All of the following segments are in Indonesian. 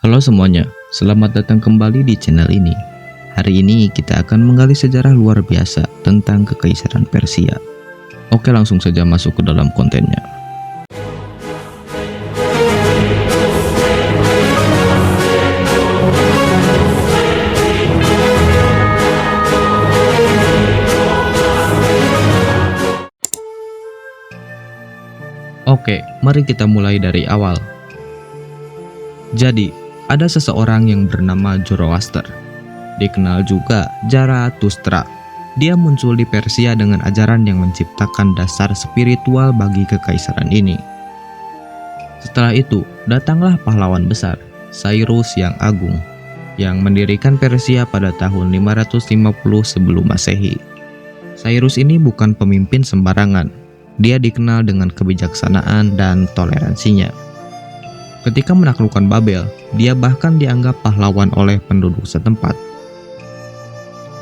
Halo semuanya, selamat datang kembali di channel ini. Hari ini kita akan menggali sejarah luar biasa tentang Kekaisaran Persia. Oke, langsung saja masuk ke dalam kontennya. Oke, mari kita mulai dari awal. Jadi, ada seseorang yang bernama Zoroaster, dikenal juga Zarathustra. Dia muncul di Persia dengan ajaran yang menciptakan dasar spiritual bagi kekaisaran ini. Setelah itu, datanglah pahlawan besar, Cyrus yang Agung, yang mendirikan Persia pada tahun 550 sebelum Masehi. Cyrus ini bukan pemimpin sembarangan. Dia dikenal dengan kebijaksanaan dan toleransinya. Ketika menaklukkan Babel, dia bahkan dianggap pahlawan oleh penduduk setempat.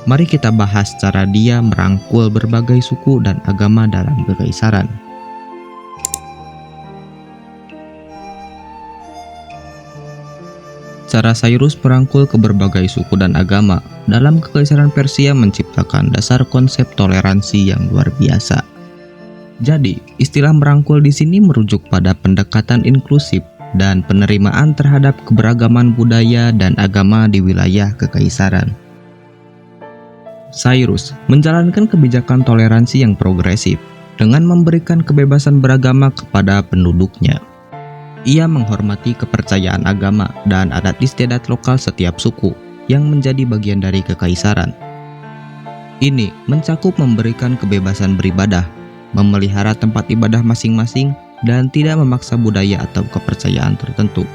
Mari kita bahas cara dia merangkul berbagai suku dan agama dalam kekaisaran. Cara Cyrus merangkul ke berbagai suku dan agama dalam kekaisaran Persia menciptakan dasar konsep toleransi yang luar biasa. Jadi, istilah merangkul di sini merujuk pada pendekatan inklusif dan penerimaan terhadap keberagaman budaya dan agama di wilayah kekaisaran. Cyrus menjalankan kebijakan toleransi yang progresif dengan memberikan kebebasan beragama kepada penduduknya. Ia menghormati kepercayaan agama dan adat istiadat lokal setiap suku yang menjadi bagian dari kekaisaran. Ini mencakup memberikan kebebasan beribadah, memelihara tempat ibadah masing-masing, dan tidak memaksa budaya atau kepercayaan tertentu.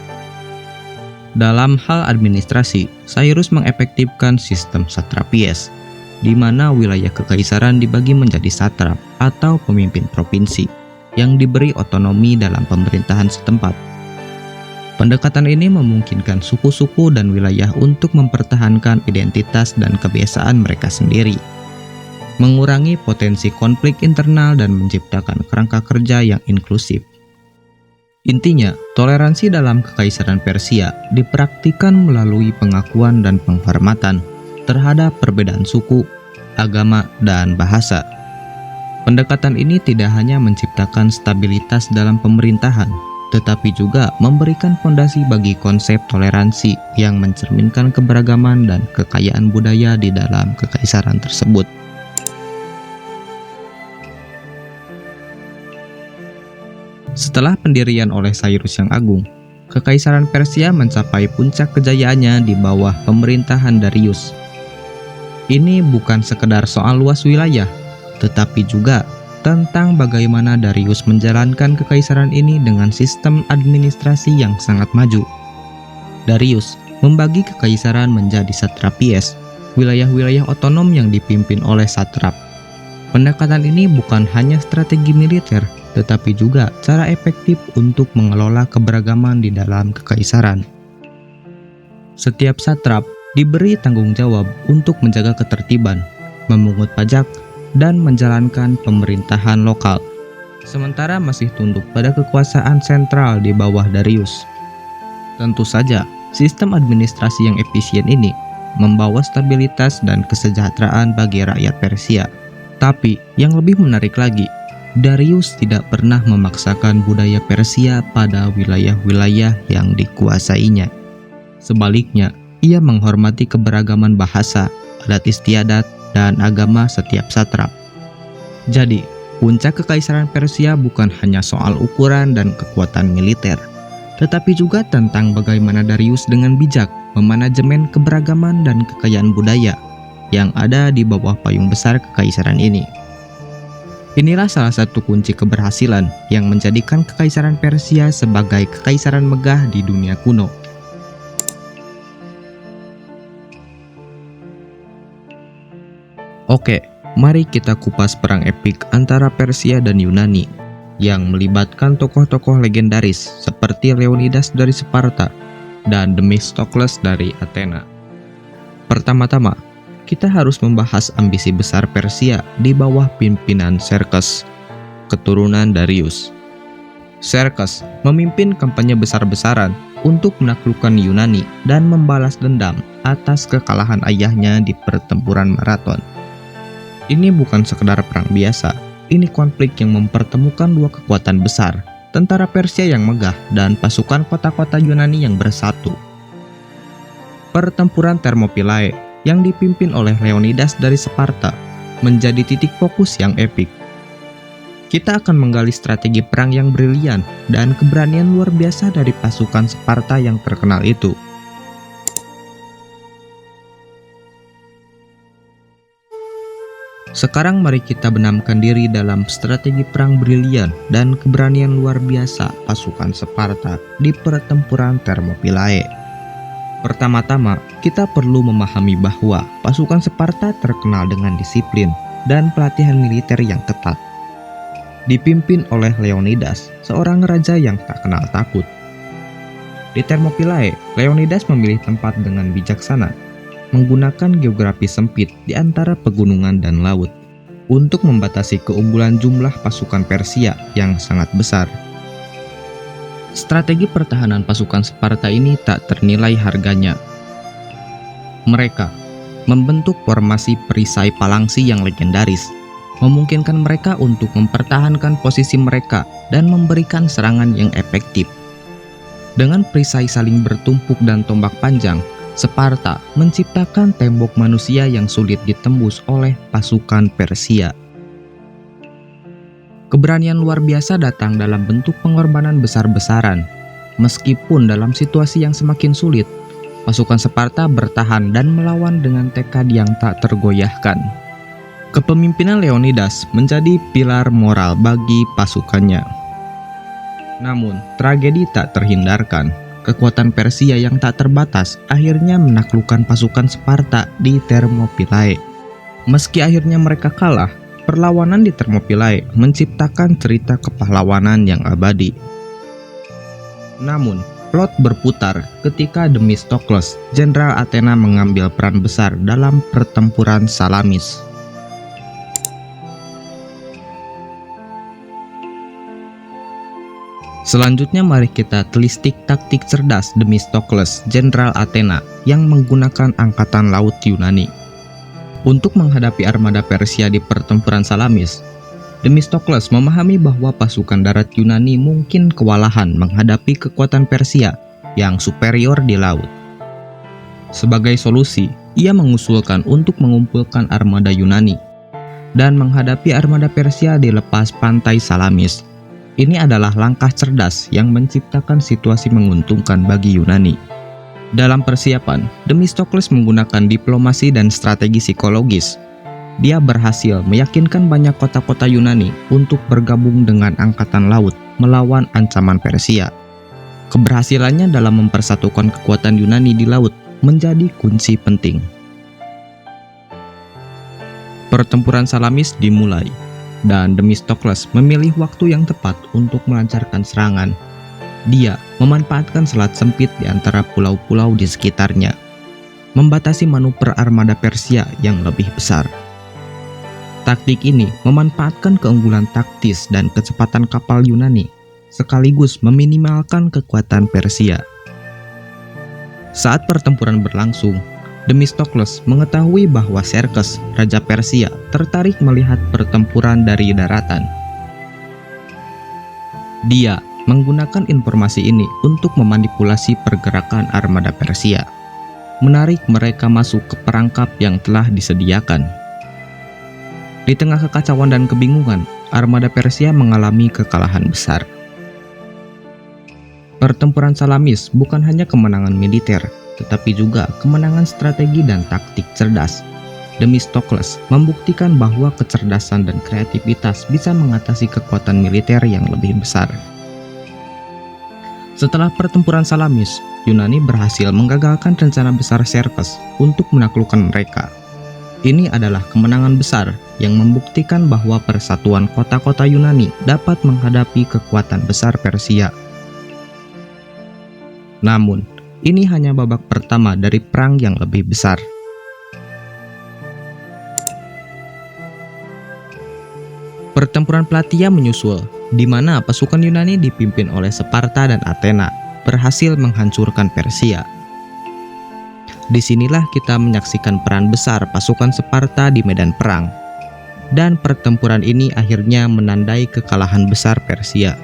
Dalam hal administrasi, Cyrus mengefektifkan sistem satrapies, di mana wilayah kekaisaran dibagi menjadi satrap atau pemimpin provinsi, yang diberi otonomi dalam pemerintahan setempat. Pendekatan ini memungkinkan suku-suku dan wilayah untuk mempertahankan identitas dan kebiasaan mereka sendiri, mengurangi potensi konflik internal dan menciptakan kerangka kerja yang inklusif. Intinya, toleransi dalam Kekaisaran Persia dipraktikkan melalui pengakuan dan penghormatan terhadap perbedaan suku, agama, dan bahasa. Pendekatan ini tidak hanya menciptakan stabilitas dalam pemerintahan, tetapi juga memberikan fondasi bagi konsep toleransi yang mencerminkan keberagaman dan kekayaan budaya di dalam kekaisaran tersebut. Setelah pendirian oleh Cyrus yang Agung, Kekaisaran Persia mencapai puncak kejayaannya di bawah pemerintahan Darius. Ini bukan sekedar soal luas wilayah, tetapi juga tentang bagaimana Darius menjalankan kekaisaran ini dengan sistem administrasi yang sangat maju. Darius membagi kekaisaran menjadi satrapies, wilayah-wilayah otonom yang dipimpin oleh satrap. Pendekatan ini bukan hanya strategi militer, tetapi juga cara efektif untuk mengelola keberagaman di dalam kekaisaran. Setiap satrap diberi tanggung jawab untuk menjaga ketertiban, memungut pajak, dan menjalankan pemerintahan lokal, sementara masih tunduk pada kekuasaan sentral di bawah Darius. Tentu saja, sistem administrasi yang efisien ini membawa stabilitas dan kesejahteraan bagi rakyat Persia. Tapi, yang lebih menarik lagi, Darius tidak pernah memaksakan budaya Persia pada wilayah-wilayah yang dikuasainya. Sebaliknya, ia menghormati keberagaman bahasa, adat istiadat, dan agama setiap satrap. Jadi, puncak Kekaisaran Persia bukan hanya soal ukuran dan kekuatan militer, tetapi juga tentang bagaimana Darius dengan bijak memanajemen keberagaman dan kekayaan budaya yang ada di bawah payung besar kekaisaran ini. Inilah salah satu kunci keberhasilan yang menjadikan Kekaisaran Persia sebagai kekaisaran megah di dunia kuno. Oke, mari kita kupas perang epik antara Persia dan Yunani yang melibatkan tokoh-tokoh legendaris seperti Leonidas dari Sparta dan Themistokles dari Athena. Pertama-tama, kita harus membahas ambisi besar Persia di bawah pimpinan Xerxes, keturunan Darius. Xerxes memimpin kampanye besar-besaran untuk menaklukkan Yunani dan membalas dendam atas kekalahan ayahnya di pertempuran Marathon. Ini bukan sekedar perang biasa, ini konflik yang mempertemukan dua kekuatan besar, tentara Persia yang megah dan pasukan kota-kota Yunani yang bersatu. Pertempuran Thermopylae yang dipimpin oleh Leonidas dari Sparta menjadi titik fokus yang epik. Kita akan menggali strategi perang yang brilian dan keberanian luar biasa dari pasukan Sparta yang terkenal itu. Sekarang mari kita benamkan diri dalam strategi perang brilian dan keberanian luar biasa pasukan Sparta di pertempuran Thermopylae. Pertama-tama, kita perlu memahami bahwa pasukan Sparta terkenal dengan disiplin dan pelatihan militer yang ketat. Dipimpin oleh Leonidas, seorang raja yang tak kenal takut. Di Thermopylae, Leonidas memilih tempat dengan bijaksana, menggunakan geografi sempit di antara pegunungan dan laut untuk membatasi keunggulan jumlah pasukan Persia yang sangat besar. Strategi pertahanan pasukan Sparta ini tak ternilai harganya. Mereka membentuk formasi perisai palangsi yang legendaris, memungkinkan mereka untuk mempertahankan posisi mereka dan memberikan serangan yang efektif. Dengan perisai saling bertumpuk dan tombak panjang, Sparta menciptakan tembok manusia yang sulit ditembus oleh pasukan Persia. Keberanian luar biasa datang dalam bentuk pengorbanan besar-besaran. Meskipun dalam situasi yang semakin sulit, pasukan Sparta bertahan dan melawan dengan tekad yang tak tergoyahkan. Kepemimpinan Leonidas menjadi pilar moral bagi pasukannya. Namun, tragedi tak terhindarkan. Kekuatan Persia yang tak terbatas akhirnya menaklukkan pasukan Sparta di Thermopylae. Meski akhirnya mereka kalah, perlawanan di Thermopylae menciptakan cerita kepahlawanan yang abadi. Namun, plot berputar ketika Themistokles, jenderal Athena, mengambil peran besar dalam pertempuran Salamis. Selanjutnya mari kita telisik taktik cerdas Themistokles, jenderal Athena yang menggunakan angkatan laut Yunani. Untuk menghadapi armada Persia di pertempuran Salamis, Themistokles memahami bahwa pasukan darat Yunani mungkin kewalahan menghadapi kekuatan Persia yang superior di laut. Sebagai solusi, ia mengusulkan untuk mengumpulkan armada Yunani dan menghadapi armada Persia di lepas pantai Salamis. Ini adalah langkah cerdas yang menciptakan situasi menguntungkan bagi Yunani. Dalam persiapan, Themistokles menggunakan diplomasi dan strategi psikologis. Dia berhasil meyakinkan banyak kota-kota Yunani untuk bergabung dengan angkatan laut melawan ancaman Persia. Keberhasilannya dalam mempersatukan kekuatan Yunani di laut menjadi kunci penting. Pertempuran Salamis dimulai, dan Themistokles memilih waktu yang tepat untuk melancarkan serangan. Dia memanfaatkan selat sempit di antara pulau-pulau di sekitarnya, membatasi manuver armada Persia yang lebih besar. Taktik ini memanfaatkan keunggulan taktis dan kecepatan kapal Yunani, sekaligus meminimalkan kekuatan Persia. Saat pertempuran berlangsung, Themistokles mengetahui bahwa Xerxes, Raja Persia, tertarik melihat pertempuran dari daratan. Dia menggunakan informasi ini untuk memanipulasi pergerakan armada Persia, menarik mereka masuk ke perangkap yang telah disediakan. Di tengah kekacauan dan kebingungan, armada Persia mengalami kekalahan besar. Pertempuran Salamis bukan hanya kemenangan militer, tetapi juga kemenangan strategi dan taktik cerdas. Themistokles membuktikan bahwa kecerdasan dan kreativitas bisa mengatasi kekuatan militer yang lebih besar. Setelah pertempuran Salamis, Yunani berhasil menggagalkan rencana besar Xerxes untuk menaklukkan mereka. Ini adalah kemenangan besar yang membuktikan bahwa persatuan kota-kota Yunani dapat menghadapi kekuatan besar Persia. Namun, ini hanya babak pertama dari perang yang lebih besar. Pertempuran Plataea menyusul, di mana pasukan Yunani dipimpin oleh Sparta dan Athena berhasil menghancurkan Persia. Disinilah kita menyaksikan peran besar pasukan Sparta di medan perang. Dan pertempuran ini akhirnya menandai kekalahan besar Persia.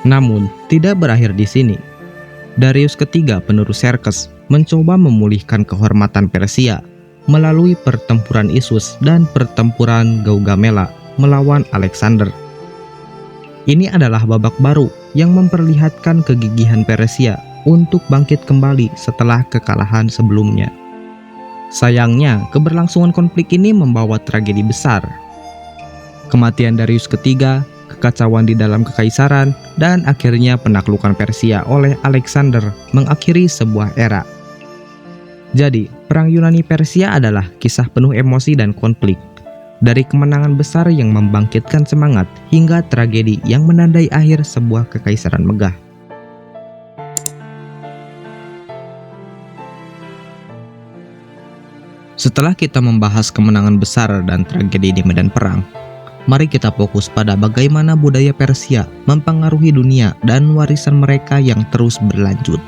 Namun, tidak berakhir di sini. Darius ketiga penerus Xerxes mencoba memulihkan kehormatan Persia melalui pertempuran Issus dan pertempuran Gaugamela melawan Alexander. Ini adalah babak baru yang memperlihatkan kegigihan Persia untuk bangkit kembali setelah kekalahan sebelumnya. Sayangnya, keberlangsungan konflik ini membawa tragedi besar. Kematian Darius ketiga, kekacauan di dalam kekaisaran, dan akhirnya penaklukan Persia oleh Alexander mengakhiri sebuah era. Jadi, perang Yunani Persia adalah kisah penuh emosi dan konflik. Dari kemenangan besar yang membangkitkan semangat hingga tragedi yang menandai akhir sebuah kekaisaran megah. Setelah kita membahas kemenangan besar dan tragedi di medan perang, mari kita fokus pada bagaimana budaya Persia mempengaruhi dunia dan warisan mereka yang terus berlanjut.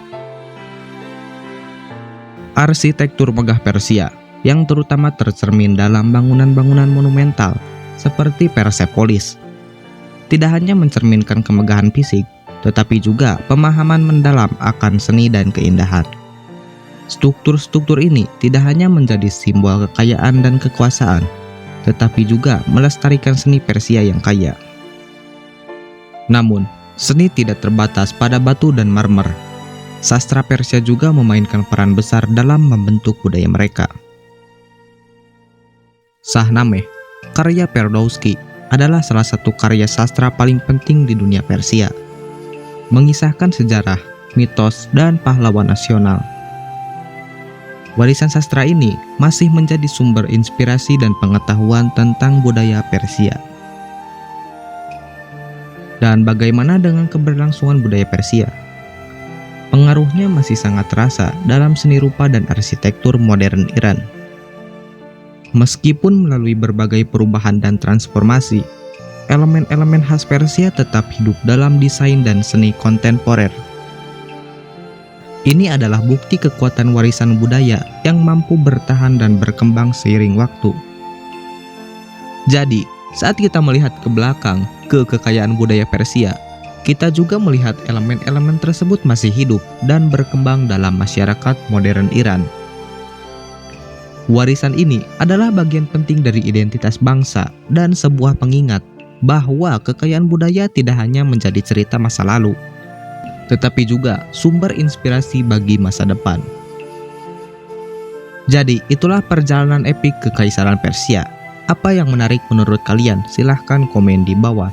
Arsitektur megah Persia yang terutama tercermin dalam bangunan-bangunan monumental seperti Persepolis tidak hanya mencerminkan kemegahan fisik, tetapi juga pemahaman mendalam akan seni dan keindahan. Struktur-struktur ini tidak hanya menjadi simbol kekayaan dan kekuasaan, tetapi juga melestarikan seni Persia yang kaya. Namun, seni tidak terbatas pada batu dan marmer. Sastra Persia juga memainkan peran besar dalam membentuk budaya mereka. Shahnameh, karya Ferdowsi, adalah salah satu karya sastra paling penting di dunia Persia. Mengisahkan sejarah, mitos, dan pahlawan nasional. Warisan sastra ini masih menjadi sumber inspirasi dan pengetahuan tentang budaya Persia. Dan bagaimana dengan keberlangsungan budaya Persia? Pengaruhnya masih sangat terasa dalam seni rupa dan arsitektur modern Iran. Meskipun melalui berbagai perubahan dan transformasi, elemen-elemen khas Persia tetap hidup dalam desain dan seni kontemporer. Ini adalah bukti kekuatan warisan budaya yang mampu bertahan dan berkembang seiring waktu. Jadi, saat kita melihat ke belakang ke kekayaan budaya Persia, kita juga melihat elemen-elemen tersebut masih hidup dan berkembang dalam masyarakat modern Iran. Warisan ini adalah bagian penting dari identitas bangsa dan sebuah pengingat bahwa kekayaan budaya tidak hanya menjadi cerita masa lalu, tetapi juga sumber inspirasi bagi masa depan. Jadi, itulah perjalanan epik kekaisaran Persia. Apa yang menarik menurut kalian? Silahkan komen di bawah.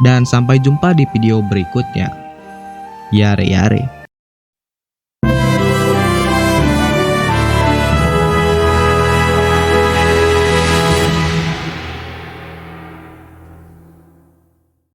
Dan sampai jumpa di video berikutnya. Yare yare.